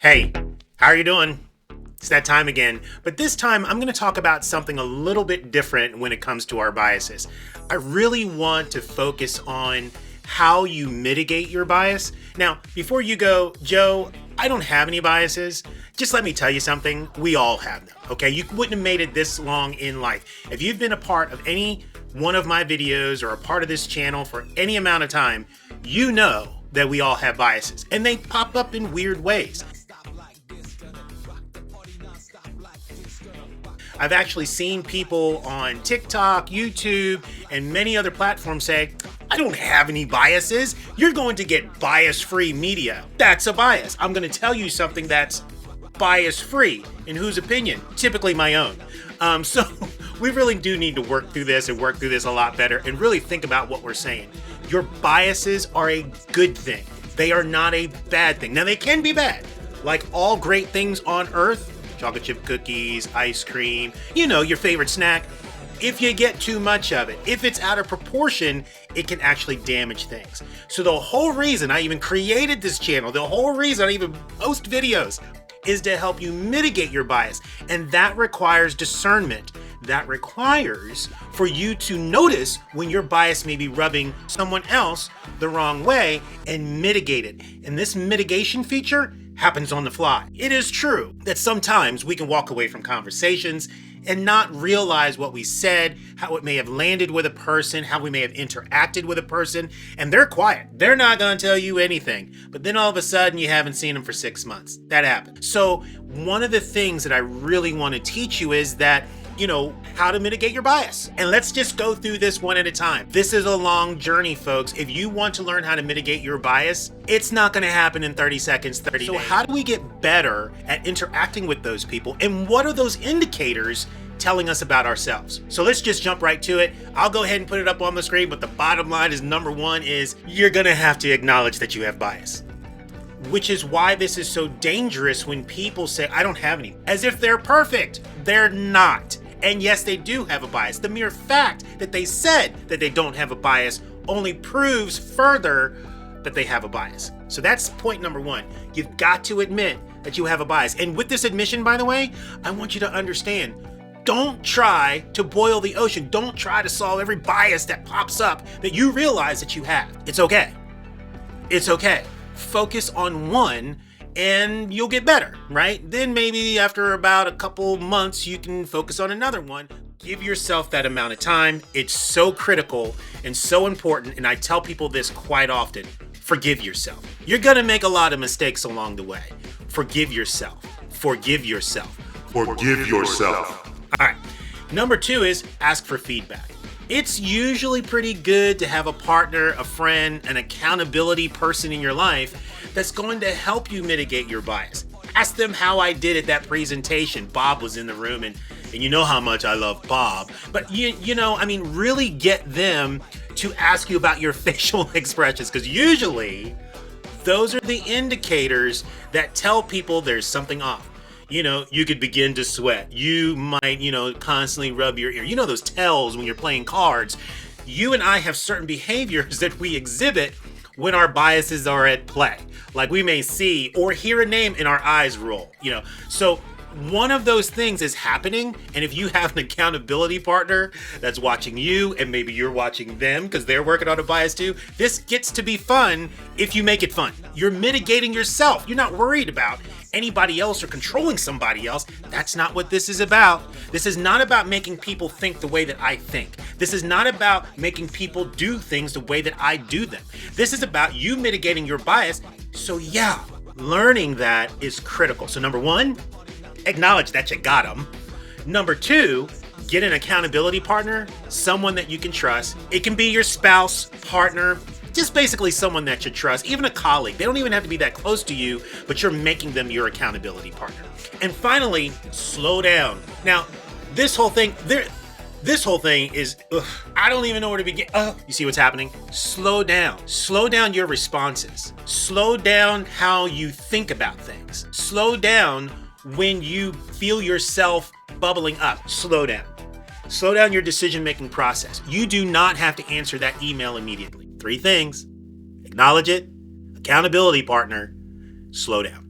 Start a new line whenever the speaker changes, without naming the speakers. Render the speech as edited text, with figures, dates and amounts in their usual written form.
Hey, how are you doing? It's that time again, but this time I'm going to talk about something a little bit different when it comes to our biases. I really want to focus on how you mitigate your bias. Now, before you go, Joe, I don't have any biases. Just let me tell you something. We all have them, okay? You wouldn't have made it this long in life. If you've been a part of any one of my videos or a part of this channel for any amount of time, you know that we all have biases, and they pop up in weird ways. I've actually seen people on TikTok, YouTube, and many other platforms say, I don't have any biases. You're going to get bias-free media. That's a bias. I'm going to tell you something that's bias-free. In whose opinion? Typically my own. So we really do need to work through this and work through this a lot better and really think about what we're saying. Your biases are a good thing. They are not a bad thing. Now, they can be bad. Like all great things on earth, chocolate chip cookies, ice cream, you know, your favorite snack. If you get too much of it, if it's out of proportion, it can actually damage things. So the whole reason I even created this channel, the whole reason I even post videos is to help you mitigate your bias. And that requires discernment. That requires for you to notice when your bias may be rubbing someone else the wrong way and mitigate it. And this mitigation feature happens on the fly. It is true that sometimes we can walk away from conversations and not realize what we said, how it may have landed with a person, how we may have interacted with a person, and they're quiet. They're not going to tell you anything. But then all of a sudden you haven't seen them for 6 months. That happens. So one of the things that I really want to teach you is that how to mitigate your bias. And let's just go through this one at a time. This is a long journey, folks. If you want to learn how to mitigate your bias, it's not going to happen in 30 seconds, 30 days. So how do we get better at interacting with those people? And what are those indicators telling us about ourselves? So let's just jump right to it. I'll go ahead and put it up on the screen, but the bottom line is number one is you're going to have to acknowledge that you have bias. Which is why this is so dangerous when people say, I don't have any, as if they're perfect. They're not. And yes, they do have a bias. The mere fact that they said that they don't have a bias only proves further that they have a bias. So that's point number one. You've got to admit that you have a bias. And with this admission, by the way, I want you to understand, don't try to boil the ocean. Don't try to solve every bias that pops up that you realize that you have. It's okay. It's okay. Focus on one and you'll get better, right? Then maybe after about a couple months, you can focus on another one. Give yourself that amount of time. It's so critical and so important. And I tell people this quite often. Forgive yourself. You're gonna make a lot of mistakes along the way. Forgive yourself. Forgive yourself.
Forgive yourself.
All right. Number two is ask for feedback. It's usually pretty good to have a partner, a friend, an accountability person in your life that's going to help you mitigate your bias. Ask them how I did at that presentation. Bob was in the room and you know how much I love Bob. But really get them to ask you about your facial expressions, because usually those are the indicators that tell people there's something off. You could begin to sweat. You might, constantly rub your ear. Those tells when you're playing cards. You and I have certain behaviors that we exhibit when our biases are at play. Like we may see or hear a name and our eyes roll, So one of those things is happening. And if you have an accountability partner that's watching you and maybe you're watching them because they're working on a bias too, this gets to be fun if you make it fun. You're mitigating yourself. You're not worried about anybody else or controlling somebody else. That's not what this is about. This is not about making people think the way that I think. This is not about making people do things the way that I do them. This is about you mitigating your bias. So yeah, learning that is critical. So number one, acknowledge that you got them. Number two, get an accountability partner, someone that you can trust. It can be your spouse, partner, just basically someone that you trust, even a colleague. They don't even have to be that close to you, but you're making them your accountability partner. And finally, slow down. Now, this whole thing is, I don't even know where to begin. You see what's happening? Slow down. Slow down your responses. Slow down how you think about things. Slow down when you feel yourself bubbling up. Slow down. Slow down your decision-making process. You do not have to answer that email immediately. 3 things: acknowledge it, accountability partner, slow down.